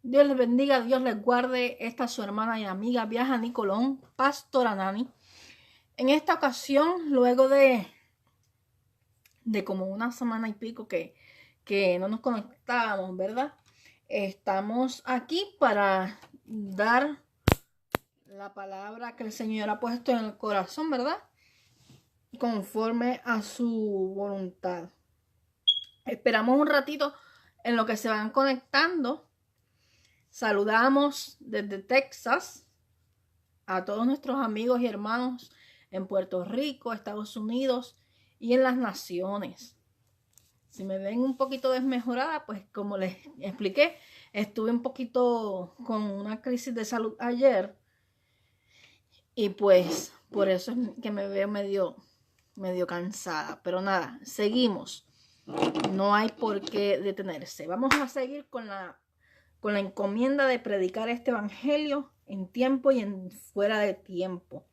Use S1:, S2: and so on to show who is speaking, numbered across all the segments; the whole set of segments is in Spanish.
S1: Dios les bendiga, Dios les guarde. Esta es su hermana y amiga Viajani Colón, Pastora Nani. En esta ocasión, luego de como una semana y pico que no nos conectábamos, ¿verdad? Estamos aquí para dar la palabra que el Señor ha puesto en el corazón, ¿verdad? Conforme a su voluntad. Esperamos un ratito en lo que se van conectando. Saludamos desde Texas a todos nuestros amigos y hermanos en Puerto Rico, Estados Unidos y en las naciones. Si me ven un poquito desmejorada, pues como les expliqué, estuve un poquito con una crisis de salud ayer y pues por eso es que me veo medio cansada. Pero nada, seguimos. No hay por qué detenerse. Vamos a seguir con la encomienda de predicar este evangelio en tiempo y en fuera de tiempo,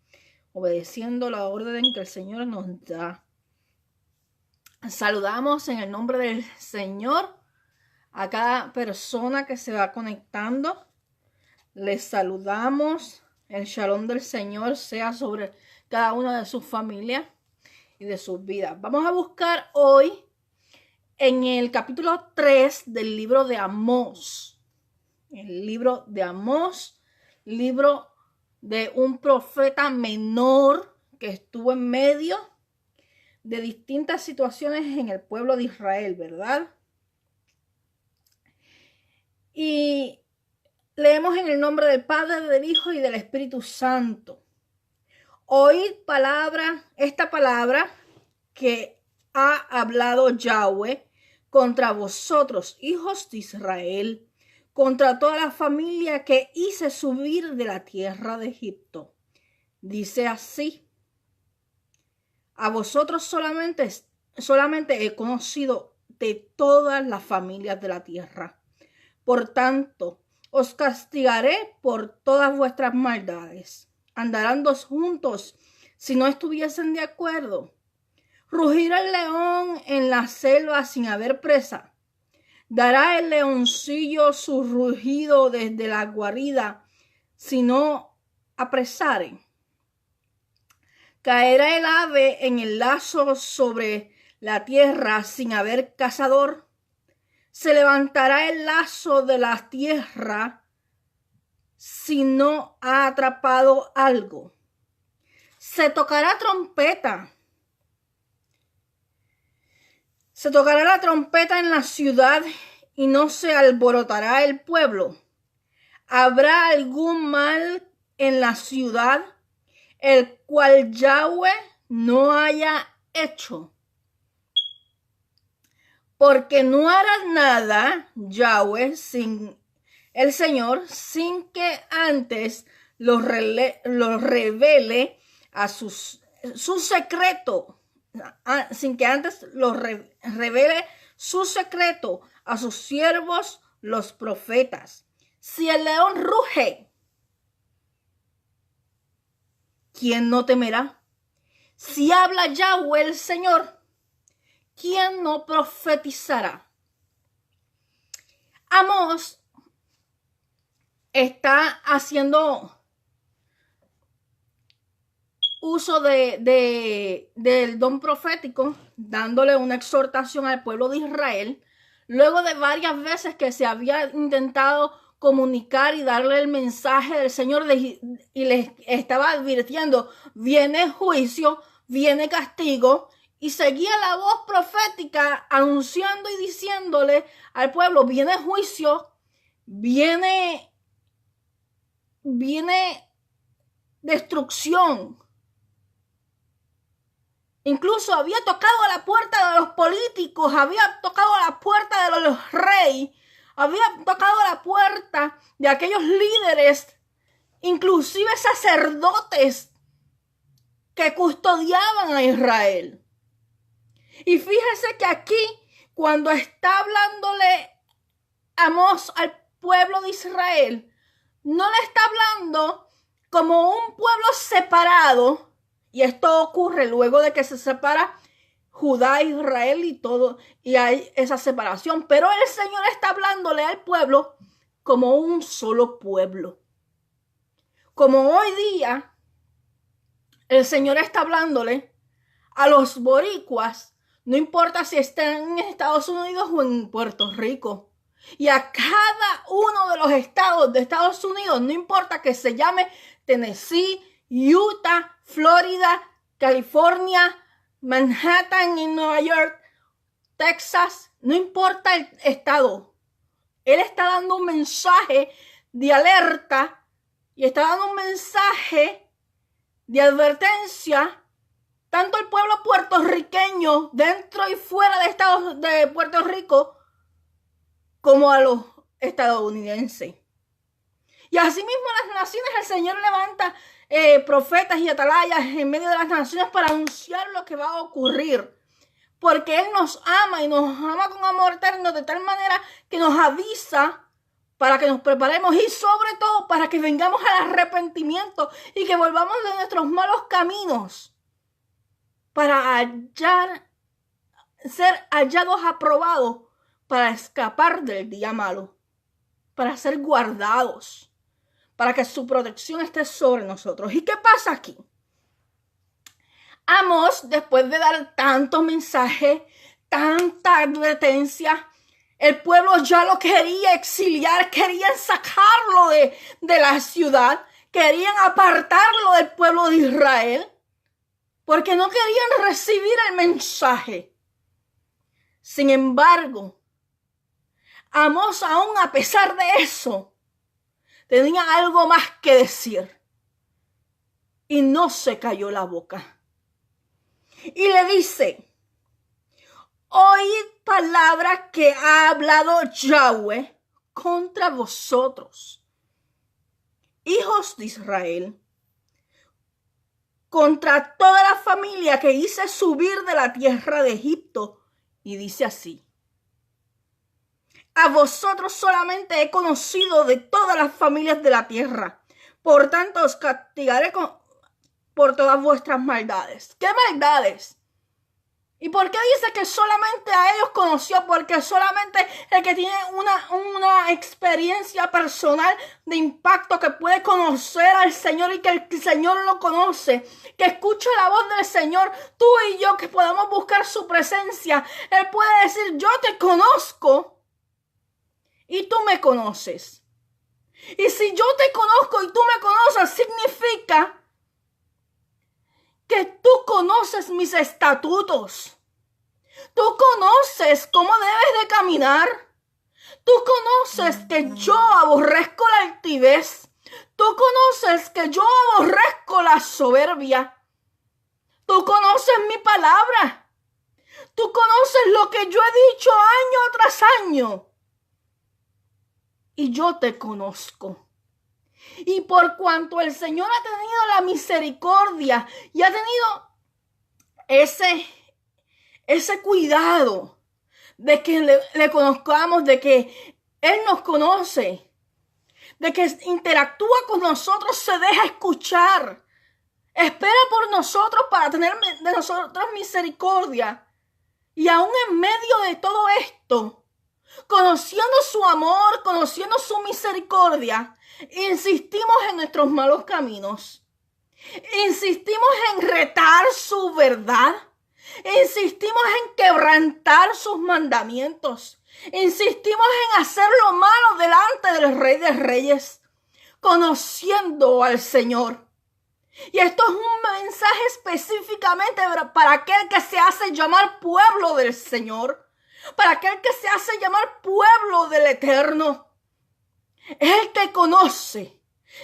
S1: obedeciendo la orden que el Señor nos da. Saludamos en el nombre del Señor a cada persona que se va conectando. Les saludamos. El shalom del Señor sea sobre cada una de sus familias y de sus vidas. Vamos a buscar hoy en el capítulo 3 del libro de Amós. El libro de Amós, libro de un profeta menor que estuvo en medio de distintas situaciones en el pueblo de Israel, ¿verdad? Y leemos en el nombre del Padre, del Hijo y del Espíritu Santo. Oíd esta palabra que ha hablado Yahweh contra vosotros, hijos de Israel, contra toda la familia que hice subir de la tierra de Egipto. Dice así: a vosotros solamente he conocido de todas las familias de la tierra. Por tanto, os castigaré por todas vuestras maldades. Andarán dos juntos si no estuviesen de acuerdo. Rugirá el león en la selva sin haber presa. Dará el leoncillo su rugido desde la guarida si no apresaren. Caerá el ave en el lazo sobre la tierra sin haber cazador. Se levantará el lazo de la tierra si no ha atrapado algo. Se tocará trompeta. Se tocará la trompeta en la ciudad y no se alborotará el pueblo. ¿Habrá algún mal en la ciudad el cual Yahweh no haya hecho? Porque no hará nada Yahweh sin el Señor sin que antes lo revele a su secreto. Sin que antes lo revele su secreto a sus siervos los profetas. Si el león ruge, ¿quién no temerá? Si habla Yahweh el Señor, ¿quién no profetizará? Amós está haciendo uso del don profético, dándole una exhortación al pueblo de Israel, luego de varias veces que se había intentado comunicar y darle el mensaje del Señor y les estaba advirtiendo: viene juicio, viene castigo, y seguía la voz profética anunciando y diciéndole al pueblo: viene juicio, viene destrucción. Incluso había tocado a la puerta de los políticos, había tocado a la puerta de los reyes, había tocado a la puerta de aquellos líderes, inclusive sacerdotes que custodiaban a Israel. Y fíjese que aquí, cuando está hablándole Amós al pueblo de Israel, no le está hablando como un pueblo separado. Y esto ocurre luego de que se separa Judá, Israel y todo, y hay esa separación. Pero el Señor está hablándole al pueblo como un solo pueblo. Como hoy día el Señor está hablándole a los boricuas, no importa si están en Estados Unidos o en Puerto Rico, y a cada uno de los estados de Estados Unidos, no importa que se llame Tennessee, Utah, Florida, California, Manhattan en Nueva York, Texas, no importa el estado. Él está dando un mensaje de alerta y está dando un mensaje de advertencia tanto al pueblo puertorriqueño dentro y fuera de Estados de Puerto Rico como a los estadounidenses. Y asimismo las naciones, el Señor levanta profetas y atalayas en medio de las naciones para anunciar lo que va a ocurrir. Porque Él nos ama y nos ama con amor eterno de tal manera que nos avisa para que nos preparemos y sobre todo para que vengamos al arrepentimiento y que volvamos de nuestros malos caminos para ser hallados aprobados para escapar del día malo, para ser guardados, para que su protección esté sobre nosotros. ¿Y qué pasa aquí? Amós, después de dar tantos mensajes, tanta advertencia, el pueblo ya lo quería exiliar, querían sacarlo de la ciudad, querían apartarlo del pueblo de Israel, porque no querían recibir el mensaje. Sin embargo, Amós, aún a pesar de eso, tenía algo más que decir. Y no se cayó la boca. Y le dice, oíd palabra que ha hablado Yahweh contra vosotros, hijos de Israel, contra toda la familia que hice subir de la tierra de Egipto. Y dice así, a vosotros solamente he conocido de todas las familias de la tierra, por tanto os castigaré por todas vuestras maldades. ¿Qué maldades? ¿Y por qué dice que solamente a ellos conoció? Porque solamente el que tiene una experiencia personal de impacto, que puede conocer al Señor y que el Señor lo conoce, que escucha la voz del Señor, tú y yo que podamos buscar su presencia, Él puede decir, yo te conozco y tú me conoces. Y si yo te conozco y tú me conoces, significa que tú conoces mis estatutos. Tú conoces cómo debes de caminar. Tú conoces que yo aborrezco la altivez. Tú conoces que yo aborrezco la soberbia. Tú conoces mi palabra. Tú conoces lo que yo he dicho año tras año. Y yo te conozco. Y por cuanto el Señor ha tenido la misericordia y ha tenido ese cuidado de que le conozcamos, de que Él nos conoce, de que interactúa con nosotros, se deja escuchar, espera por nosotros para tener de nosotros misericordia. Y aún en medio de todo esto, conociendo su amor, conociendo su misericordia, insistimos en nuestros malos caminos. Insistimos en retar su verdad. Insistimos en quebrantar sus mandamientos. Insistimos en hacer lo malo delante del Rey de Reyes, conociendo al Señor. Y esto es un mensaje específicamente para aquel que se hace llamar pueblo del Señor, para aquel que se hace llamar pueblo del Eterno. Él te conoce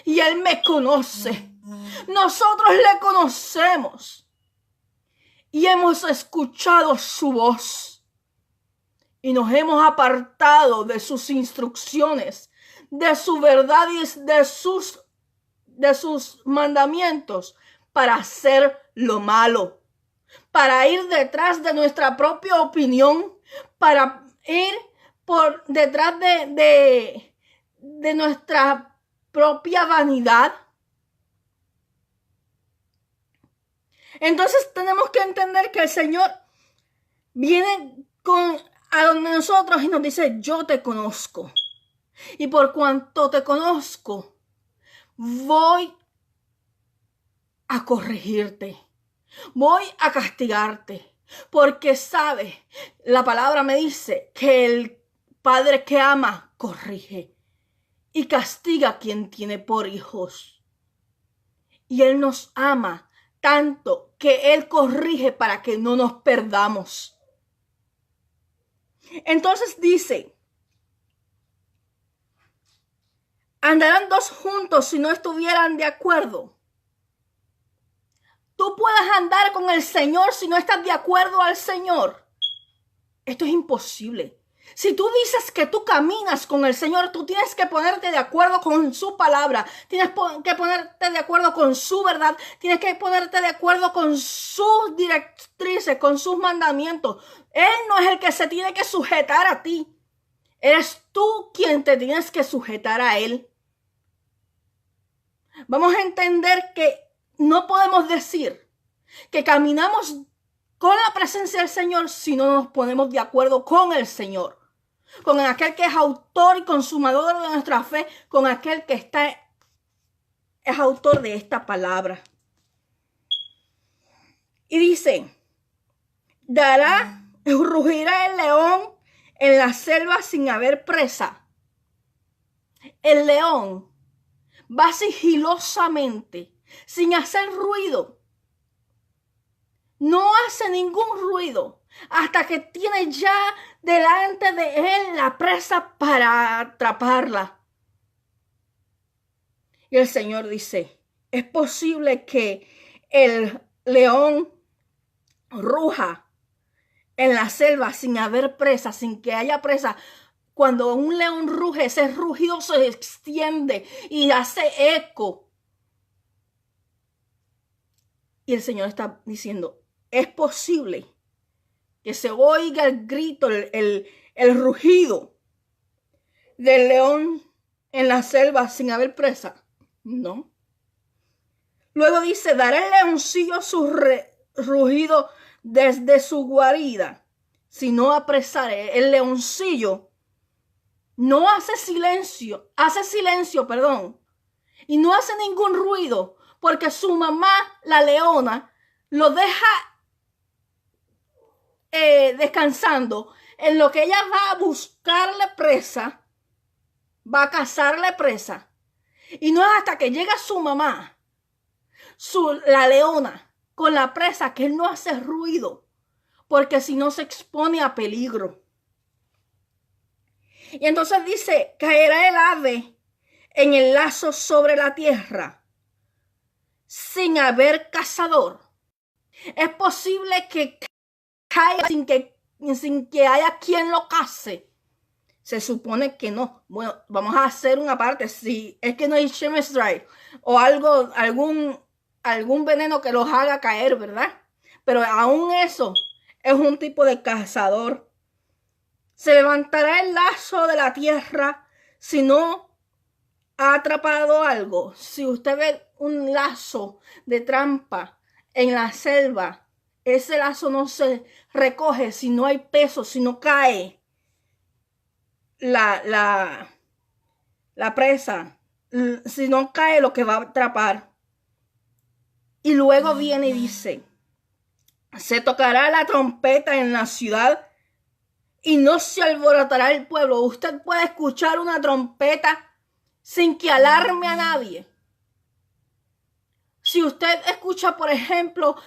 S1: y Él me conoce. Nosotros le conocemos y hemos escuchado su voz y nos hemos apartado de sus instrucciones, de su verdad y de sus mandamientos para hacer lo malo, para ir detrás de nuestra propia opinión, para ir por detrás de nuestra propia vanidad. Entonces tenemos que entender que el Señor viene a donde nosotros y nos dice, yo te conozco. Y por cuanto te conozco, voy a corregirte. Voy a castigarte. Porque sabes, la palabra me dice que el padre que ama corrige y castiga a quien tiene por hijos. Y Él nos ama tanto que Él corrige para que no nos perdamos. Entonces dice, andarán dos juntos si no estuvieran de acuerdo. Tú puedes andar con el Señor si no estás de acuerdo al Señor. Esto es imposible. Si tú dices que tú caminas con el Señor, tú tienes que ponerte de acuerdo con su palabra. Tienes que ponerte de acuerdo con su verdad. Tienes que ponerte de acuerdo con sus directrices, con sus mandamientos. Él no es el que se tiene que sujetar a ti. Eres tú quien te tienes que sujetar a Él. Vamos a entender que no podemos decir que caminamos con la presencia del Señor si no nos ponemos de acuerdo con el Señor, con aquel que es autor y consumador de nuestra fe, con aquel que es autor de esta palabra. Y dice, rugirá el león en la selva sin haber presa. El león va sigilosamente, sin hacer ruido. No hace ningún ruido hasta que tiene ya delante de él la presa para atraparla. Y el Señor dice, es posible que el león ruja en la selva sin haber presa, sin que haya presa. Cuando un león ruge, ese rugido se extiende y hace eco. Y el Señor está diciendo, es posible que se oiga el grito, el rugido del león en la selva sin haber presa. No. Luego dice, dará el leoncillo su rugido desde su guarida. Si no apresare, el leoncillo no hace silencio, y no hace ningún ruido, porque su mamá, la leona, lo deja descansando en lo que ella va a buscarle presa, va a cazarle presa. Y no es hasta que llega su mamá, la leona, con la presa, que él no hace ruido, porque si no se expone a peligro. Y entonces dice, caerá el ave en el lazo sobre la tierra, sin haber cazador. Es posible que caiga sin que haya quien lo case. Se supone que no. Bueno, vamos a hacer una parte. Si es que no hay chemistry o algún veneno que los haga caer, ¿verdad? Pero aún eso es un tipo de cazador. Se levantará el lazo de la tierra si no ha atrapado algo. Si usted ve un lazo de trampa en la selva, ese lazo no se recoge si no hay peso, si no cae la presa, si no cae lo que va a atrapar. Y luego viene y dice, se tocará la trompeta en la ciudad y no se alborotará el pueblo. Usted puede escuchar una trompeta sin que alarme a nadie. Si usted escucha, por ejemplo,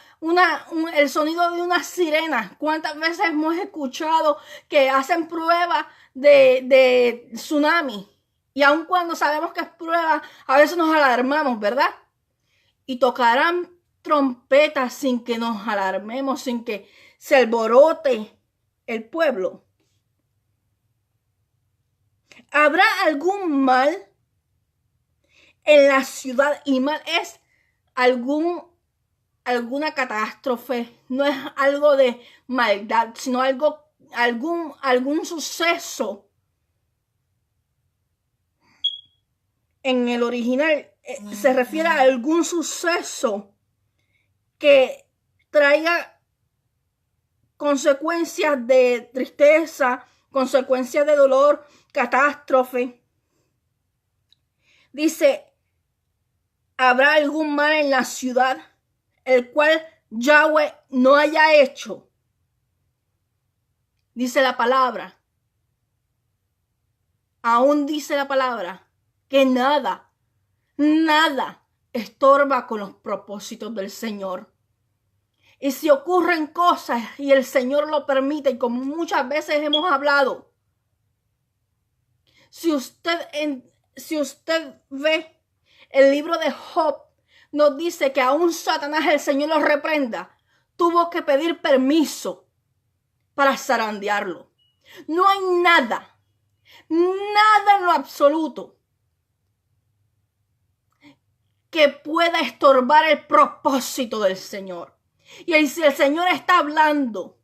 S1: el sonido de una sirena, ¿cuántas veces hemos escuchado que hacen prueba de tsunami? Y aun cuando sabemos que es prueba, a veces nos alarmamos, ¿verdad? Y tocarán trompetas sin que nos alarmemos, sin que se alborote el pueblo. ¿Habrá algún mal en la ciudad? Y mal es alguna catástrofe, no es algo de maldad, sino algún suceso. En el original se refiere a algún suceso que traiga consecuencias de tristeza, consecuencias de dolor, catástrofe. Dice, ¿habrá algún mal en la ciudad, el cual Yahweh no haya hecho? Dice la palabra. Aún dice la palabra que nada estorba con los propósitos del Señor. Y si ocurren cosas y el Señor lo permite, y como muchas veces hemos hablado, si usted ve el libro de Job, nos dice que aún Satanás, el Señor lo reprenda, tuvo que pedir permiso para zarandearlo. No hay nada en lo absoluto que pueda estorbar el propósito del Señor. Y si el Señor está hablando,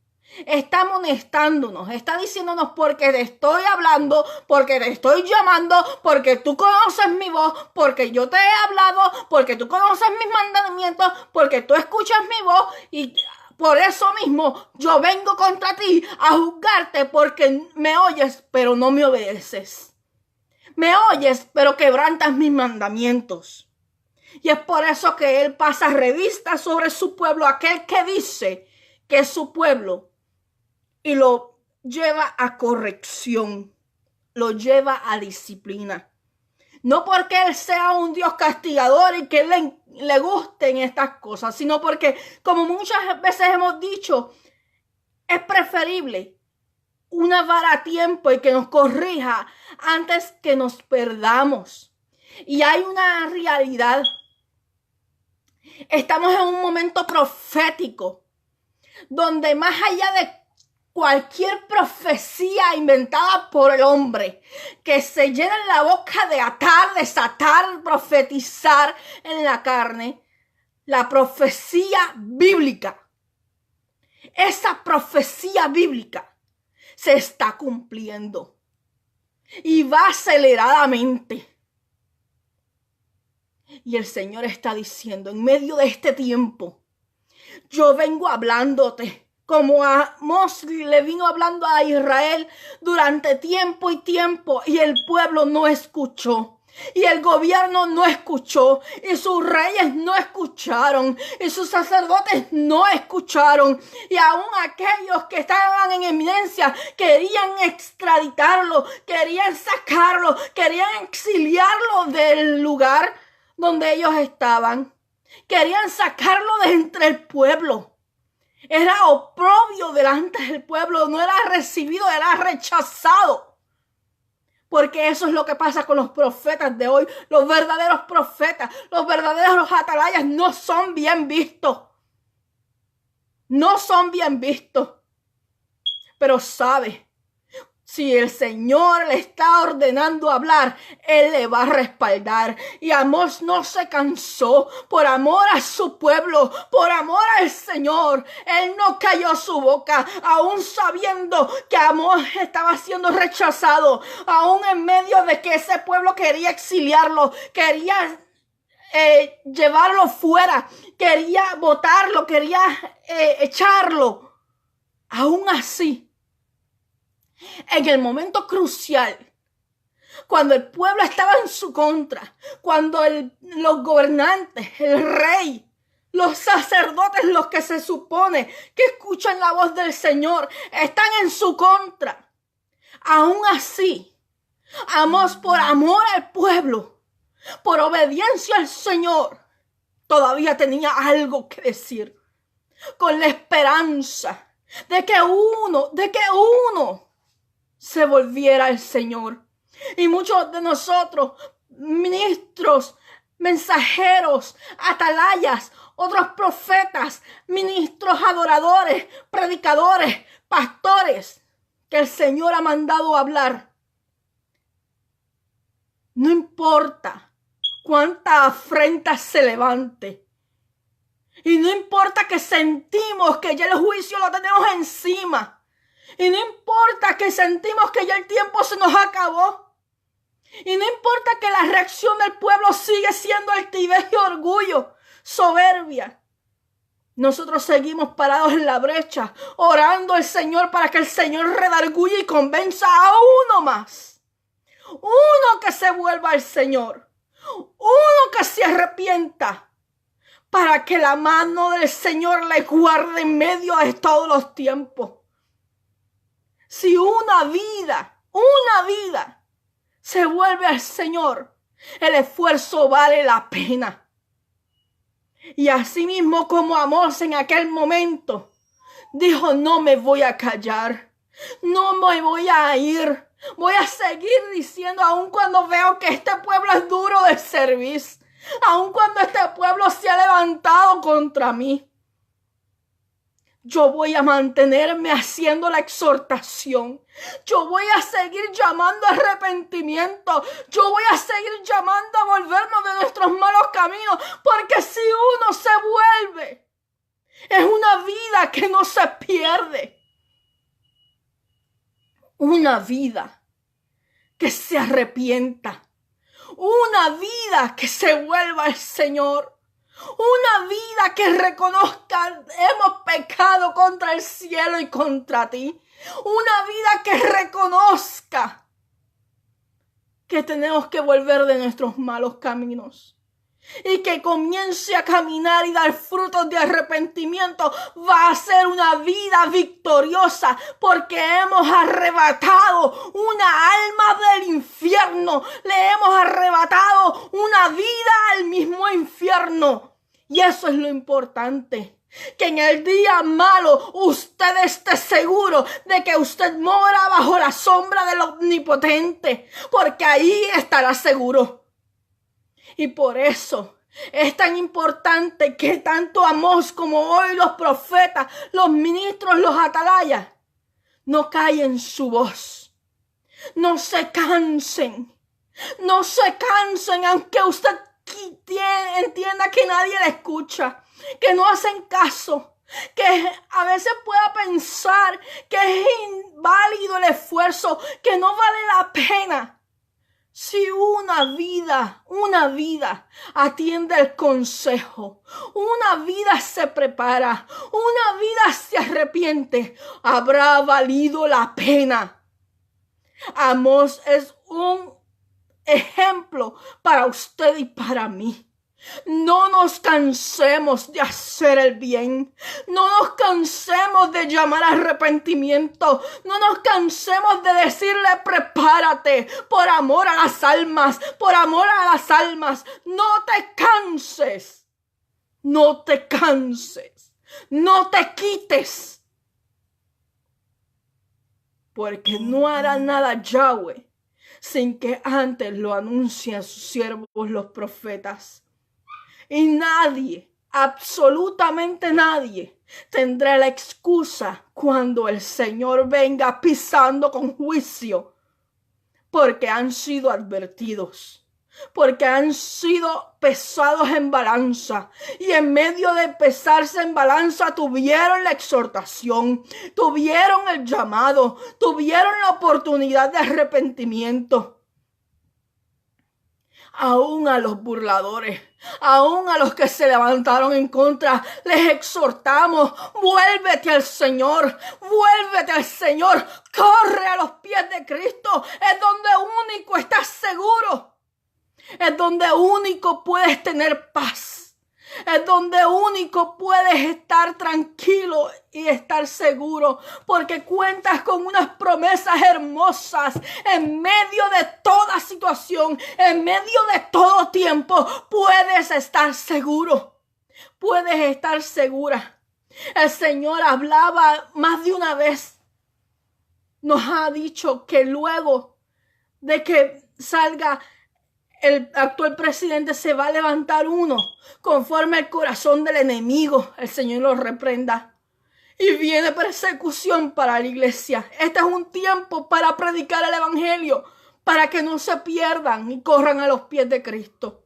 S1: está amonestándonos, está diciéndonos porque te estoy hablando, porque te estoy llamando, porque tú conoces mi voz, porque yo te he hablado, porque tú conoces mis mandamientos, porque tú escuchas mi voz y por eso mismo yo vengo contra ti a juzgarte porque me oyes pero no me obedeces. Me oyes pero quebrantas mis mandamientos. Y es por eso que Él pasa revista sobre su pueblo, aquel que dice que es su pueblo, y lo lleva a corrección, lo lleva a disciplina. No porque Él sea un Dios castigador y que le gusten estas cosas, sino porque, como muchas veces hemos dicho, es preferible una vara a tiempo y que nos corrija antes que nos perdamos. Y hay una realidad. Estamos en un momento profético donde más allá de cualquier profecía inventada por el hombre, que se llena la boca de atar, desatar, profetizar en la carne, la profecía bíblica, esa profecía bíblica se está cumpliendo y va aceleradamente. Y el Señor está diciendo, en medio de este tiempo, yo vengo hablándote como Amós le vino hablando a Israel durante tiempo y tiempo, y el pueblo no escuchó, y el gobierno no escuchó, y sus reyes no escucharon, y sus sacerdotes no escucharon, y aún aquellos que estaban en eminencia querían extraditarlo, querían sacarlo, querían exiliarlo del lugar donde ellos estaban, querían sacarlo de entre el pueblo. Era oprobio delante del pueblo, no era recibido, era rechazado. Porque eso es lo que pasa con los profetas de hoy. Los verdaderos profetas, los verdaderos atalayas no son bien vistos. No son bien vistos. Pero sabe, si el Señor le está ordenando hablar, Él le va a respaldar. Y Amós no se cansó por amor a su pueblo, por amor al Señor. Él no cayó su boca, aún sabiendo que Amós estaba siendo rechazado, aún en medio de que ese pueblo quería exiliarlo, quería llevarlo fuera, quería botarlo, quería echarlo. Aún así, en el momento crucial, cuando el pueblo estaba en su contra, cuando los gobernantes, el rey, los sacerdotes, los que se supone que escuchan la voz del Señor, están en su contra, aún así, Amós, por amor al pueblo, por obediencia al Señor, todavía tenía algo que decir, con la esperanza de que uno se volviera al Señor. Y muchos de nosotros, ministros, mensajeros, atalayas, otros profetas, ministros adoradores, predicadores, pastores, que el Señor ha mandado a hablar. No importa cuánta afrenta se levante. Y no importa que sentimos que ya el juicio lo tenemos encima. Y no importa que sentimos que ya el tiempo se nos acabó. Y no importa que la reacción del pueblo sigue siendo altivez y orgullo, soberbia. Nosotros seguimos parados en la brecha, orando al Señor para que el Señor redarguya y convenza a uno más. Uno que se vuelva al Señor. Uno que se arrepienta para que la mano del Señor le guarde en medio de todos los tiempos. Si una vida se vuelve al Señor, el esfuerzo vale la pena. Y así mismo como Amós en aquel momento dijo, no me voy a callar, no me voy a ir, voy a seguir diciendo aun cuando veo que este pueblo es duro de servir, aun cuando este pueblo se ha levantado contra mí. Yo voy a mantenerme haciendo la exhortación. Yo voy a seguir llamando a arrepentimiento. Yo voy a seguir llamando a volvernos de nuestros malos caminos. Porque si uno se vuelve, es una vida que no se pierde. Una vida que se arrepienta. Una vida que se vuelva al Señor. Una vida que reconozca, hemos pecado contra el cielo y contra ti. Una vida que reconozca que tenemos que volver de nuestros malos caminos. Y que comience a caminar y dar frutos de arrepentimiento. Va a ser una vida victoriosa porque hemos arrebatado una alma del infierno. Le hemos arrebatado una vida al mismo infierno. Y eso es lo importante. Que en el día malo usted esté seguro de que usted mora bajo la sombra del Omnipotente. Porque ahí estará seguro. Y por eso es tan importante que tanto Amós como hoy los profetas, los ministros, los atalayas, no callen su voz. No se cansen. No se cansen aunque usted entienda que nadie le escucha, que no hacen caso, que a veces pueda pensar que es inválido el esfuerzo, que no vale la pena. Si una vida atiende el consejo, una vida se prepara, una vida se arrepiente, habrá valido la pena. Amós es un ejemplo para usted y para mí. No nos cansemos de hacer el bien. No nos cansemos de llamar a arrepentimiento. No nos cansemos de decirle prepárate por amor a las almas. Por amor a las almas. No te canses. No te canses. No te quites. Porque no hará nada Yahweh sin que antes lo anuncien sus siervos los profetas. Y nadie, absolutamente nadie, tendrá la excusa cuando el Señor venga pisando con juicio, porque han sido advertidos, porque han sido pesados en balanza, y en medio de pesarse en balanza tuvieron la exhortación, tuvieron el llamado, tuvieron la oportunidad de arrepentimiento. Aún a los burladores, aún a los que se levantaron en contra, les exhortamos, vuélvete al Señor, corre a los pies de Cristo, es donde único estás seguro, es donde único puedes tener paz. Es donde único puedes estar tranquilo y estar seguro, porque cuentas con unas promesas hermosas en medio de toda situación, en medio de todo tiempo. Puedes estar seguro, puedes estar segura. El Señor hablaba más de una vez. Nos ha dicho que luego de que salga el actual presidente se va a levantar uno conforme al corazón del enemigo. El Señor lo reprenda. Y viene persecución para la iglesia. Este es un tiempo para predicar el evangelio, para que no se pierdan y corran a los pies de Cristo.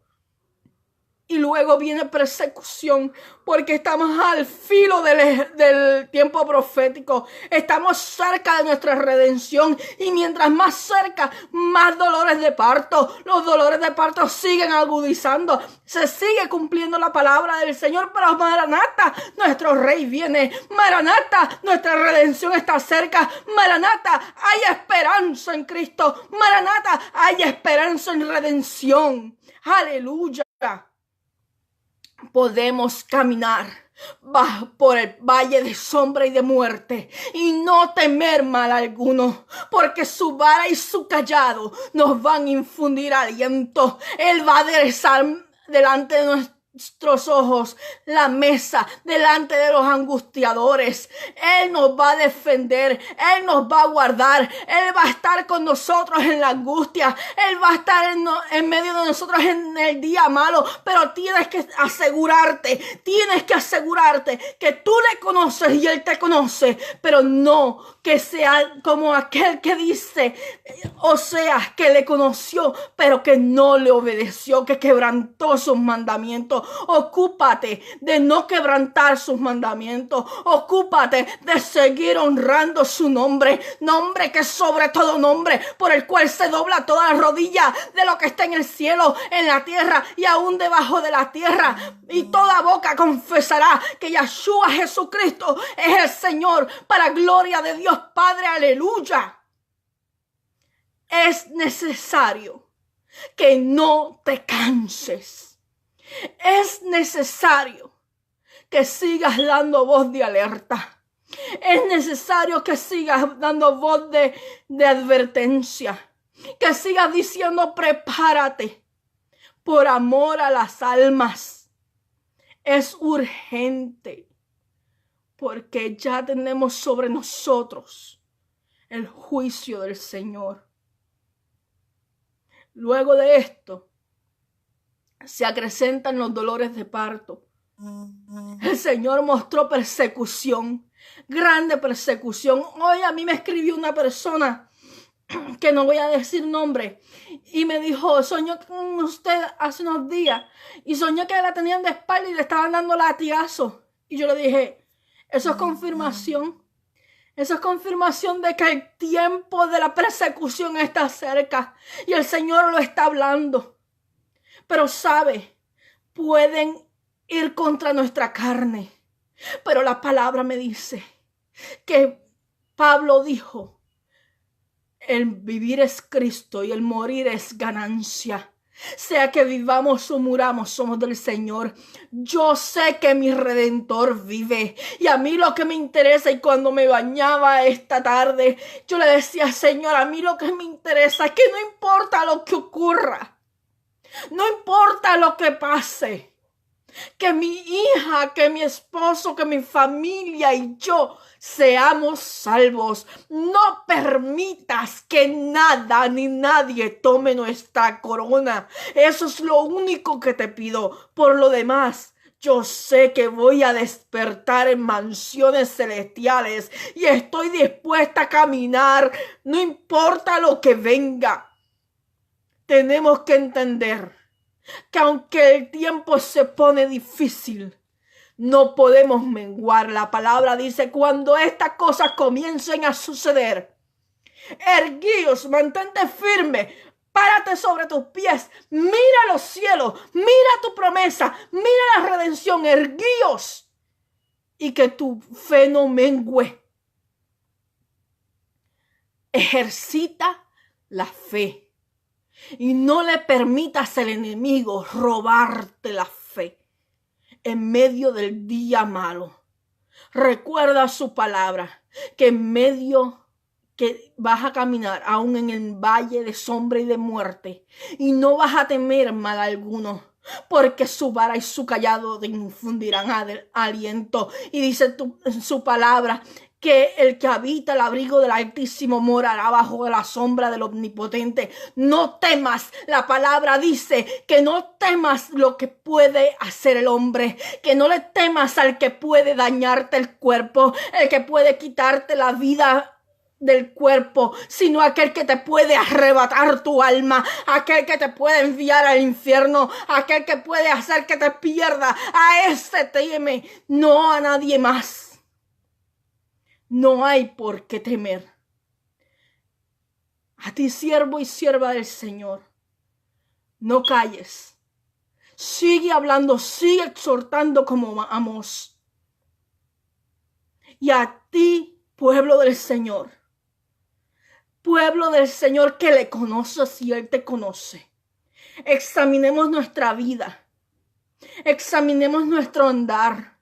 S1: Y luego viene persecución, porque estamos al filo del tiempo profético. Estamos cerca de nuestra redención. Y mientras más cerca, más dolores de parto. Los dolores de parto siguen agudizando. Se sigue cumpliendo la palabra del Señor. Pero Maranata, nuestro Rey viene. Maranata, nuestra redención está cerca. Maranata, hay esperanza en Cristo. Maranata, hay esperanza en redención. Aleluya. Podemos caminar por el valle de sombra y de muerte y no temer mal alguno, porque su vara y su cayado nos van a infundir aliento. Él va a aderezar delante de nuestros ojos la mesa delante de los angustiadores. Él nos va a defender, Él nos va a guardar, Él va a estar con nosotros en la angustia, Él va a estar en medio de nosotros en el día malo. Pero tienes que asegurarte que tú le conoces y Él te conoce, pero no que sea como aquel que dice, o sea, que le conoció, pero que no le obedeció, que quebrantó sus mandamientos. Ocúpate de no quebrantar sus mandamientos. Ocúpate de seguir honrando su nombre que es sobre todo nombre, por el cual se dobla toda la rodilla de lo que está en el cielo, en la tierra y aún debajo de la tierra. Y toda boca confesará que Yahshua Jesucristo es el Señor, para gloria de Dios Padre. Aleluya. Es necesario que no te canses. Es necesario que sigas dando voz de alerta. Es necesario que sigas dando voz de advertencia. Que sigas diciendo, prepárate, por amor a las almas. Es urgente, porque ya tenemos sobre nosotros el juicio del Señor. Luego de esto, se acrecentan los dolores de parto. El Señor mostró persecución, grande persecución. Hoy a mí me escribió una persona, que no voy a decir nombre, y me dijo, soñó con usted hace unos días, y soñó que la tenían de espalda y le estaban dando latigazos. Y yo le dije, eso es confirmación. Eso es confirmación de que el tiempo de la persecución está cerca, y el Señor lo está hablando. Pero sabe, pueden ir contra nuestra carne. Pero la palabra me dice que Pablo dijo, el vivir es Cristo y el morir es ganancia. Sea que vivamos o muramos, somos del Señor. Yo sé que mi Redentor vive. Y a mí lo que me interesa, y cuando me bañaba esta tarde, yo le decía, Señor, a mí lo que me interesa es que no importa lo que ocurra. No importa lo que pase, que mi hija, que mi esposo, que mi familia y yo seamos salvos. No permitas que nada ni nadie tome nuestra corona. Eso es lo único que te pido. Por lo demás, yo sé que voy a despertar en mansiones celestiales y estoy dispuesta a caminar, no importa lo que venga. Tenemos que entender que aunque el tiempo se pone difícil, no podemos menguar. La palabra dice, cuando estas cosas comiencen a suceder, erguíos, mantente firme, párate sobre tus pies, mira los cielos, mira tu promesa, mira la redención, erguíos, y que tu fe no mengüe. Ejercita la fe. Y no le permitas al enemigo robarte la fe en medio del día malo. Recuerda su palabra, que en medio que vas a caminar aún en el valle de sombra y de muerte, y no vas a temer mal alguno, porque su vara y su cayado te infundirán aliento. Y dice su palabra, que el que habita el abrigo del Altísimo morará bajo la sombra del Omnipotente. No temas, la palabra dice que no temas lo que puede hacer el hombre, que no le temas al que puede dañarte el cuerpo, el que puede quitarte la vida del cuerpo, sino aquel que te puede arrebatar tu alma, aquel que te puede enviar al infierno, aquel que puede hacer que te pierda. A ese teme, no a nadie más. No hay por qué temer. A ti, siervo y sierva del Señor, no calles. Sigue hablando, sigue exhortando como Amós. Y a ti, pueblo del Señor que le conoces y Él te conoce. Examinemos nuestra vida. Examinemos nuestro andar.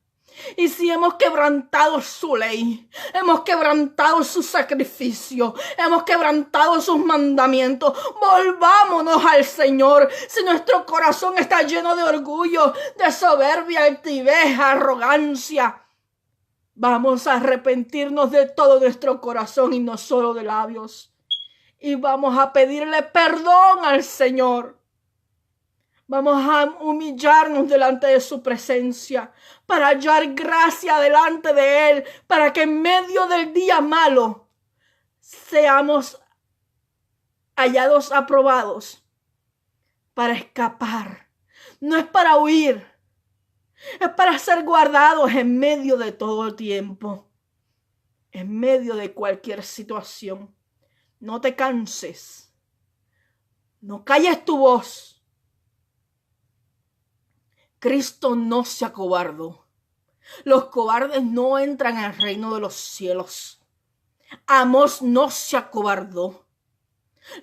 S1: Y si hemos quebrantado su ley, hemos quebrantado su sacrificio, hemos quebrantado sus mandamientos, volvámonos al Señor. Si nuestro corazón está lleno de orgullo, de soberbia, altivez, arrogancia, vamos a arrepentirnos de todo nuestro corazón y no solo de labios. Y vamos a pedirle perdón al Señor. Vamos a humillarnos delante de su presencia para hallar gracia delante de Él, para que en medio del día malo seamos hallados aprobados para escapar. No es para huir, es para ser guardados en medio de todo el tiempo, en medio de cualquier situación. No te canses, no calles tu voz. Cristo no se acobardó. Los cobardes no entran al reino de los cielos. Amós no se acobardó.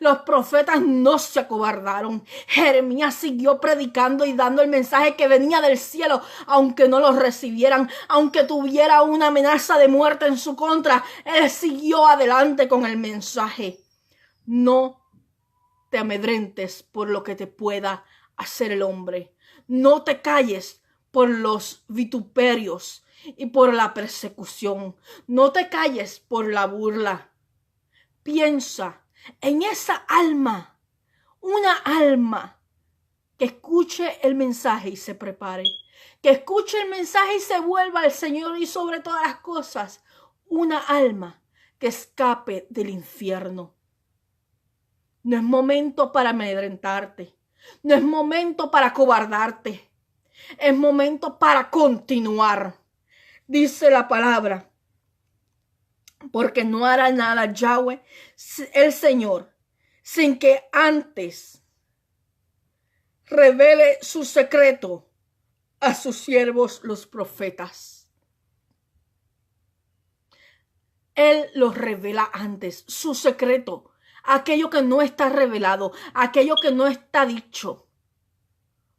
S1: Los profetas no se acobardaron. Jeremías siguió predicando y dando el mensaje que venía del cielo, aunque no lo recibieran, aunque tuviera una amenaza de muerte en su contra. Él siguió adelante con el mensaje. No te amedrentes por lo que te pueda hacer el hombre. No te calles por los vituperios y por la persecución. No te calles por la burla. Piensa en esa alma, una alma que escuche el mensaje y se prepare. Que escuche el mensaje y se vuelva al Señor, y sobre todas las cosas, una alma que escape del infierno. No es momento para amedrentarte. No es momento para cobardarte. Es momento para continuar. Dice la palabra. Porque no hará nada Yahweh, el Señor, sin que antes revele su secreto a sus siervos los profetas. Él los revela antes, su secreto. Aquello que no está revelado, aquello que no está dicho,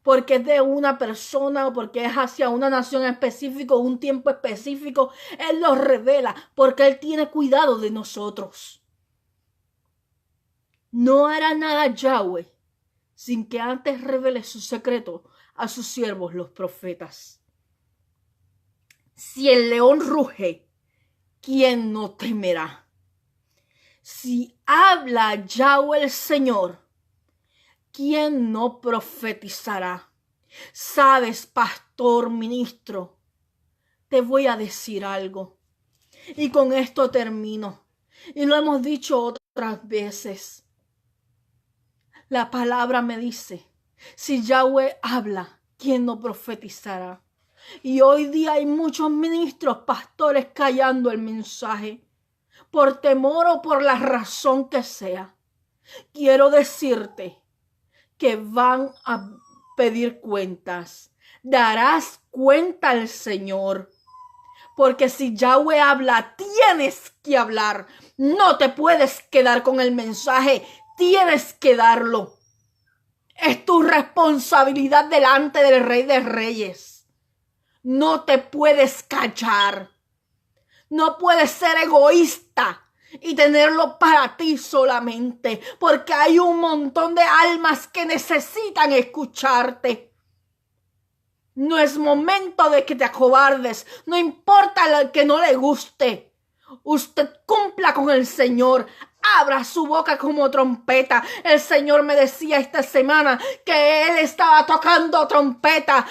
S1: porque es de una persona o porque es hacia una nación específica, un tiempo específico, Él lo revela porque Él tiene cuidado de nosotros. No hará nada Yahweh sin que antes revele su secreto a sus siervos los profetas. Si el león ruge, ¿quién no temerá? Si habla Yahweh el Señor, ¿quién no profetizará? Sabes, pastor, ministro, te voy a decir algo. Y con esto termino. Y lo hemos dicho otras veces. La palabra me dice, si Yahweh habla, ¿quién no profetizará? Y hoy día hay muchos ministros, pastores callando el mensaje. Por temor o por la razón que sea, quiero decirte que van a pedir cuentas. Darás cuenta al Señor. Porque si Yahweh habla, tienes que hablar. No te puedes quedar con el mensaje, tienes que darlo. Es tu responsabilidad delante del Rey de Reyes. No te puedes callar. No puedes ser egoísta y tenerlo para ti solamente, porque hay un montón de almas que necesitan escucharte. No es momento de que te acobardes, no importa al que no le guste. Usted cumpla con el Señor, abra su boca como trompeta. El Señor me decía esta semana que Él estaba tocando trompeta,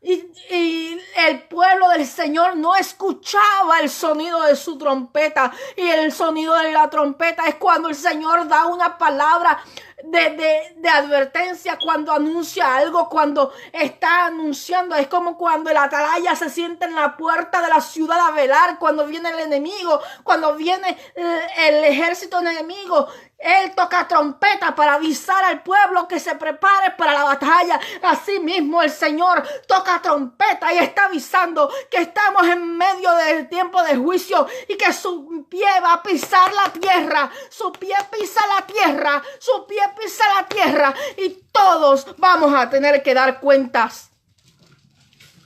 S1: y el pueblo del Señor no escuchaba el sonido de su trompeta. Y el sonido de la trompeta es cuando el Señor da una palabra de advertencia, cuando anuncia algo, cuando está anunciando. Es como cuando el atalaya se sienta en la puerta de la ciudad a velar, cuando viene el enemigo, cuando viene el ejército enemigo. Él toca trompeta para avisar al pueblo que se prepare para la batalla. Así mismo el Señor toca trompeta y está avisando que estamos en medio del tiempo de juicio y que su pie va a pisar la tierra. Su pie pisa la tierra. Su pie pisa la tierra. Y todos vamos a tener que dar cuentas.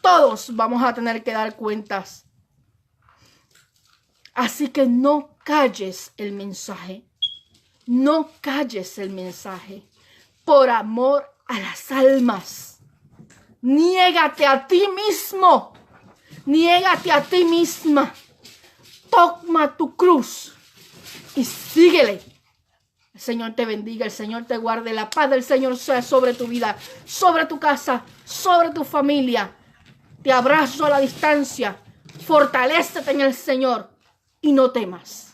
S1: Todos vamos a tener que dar cuentas. Así que no calles el mensaje. No calles el mensaje por amor a las almas. Niégate a ti mismo. Niégate a ti misma. Toma tu cruz y síguele. El Señor te bendiga, el Señor te guarde. La paz del Señor sea sobre tu vida, sobre tu casa, sobre tu familia. Te abrazo a la distancia. Fortalécete en el Señor y no temas.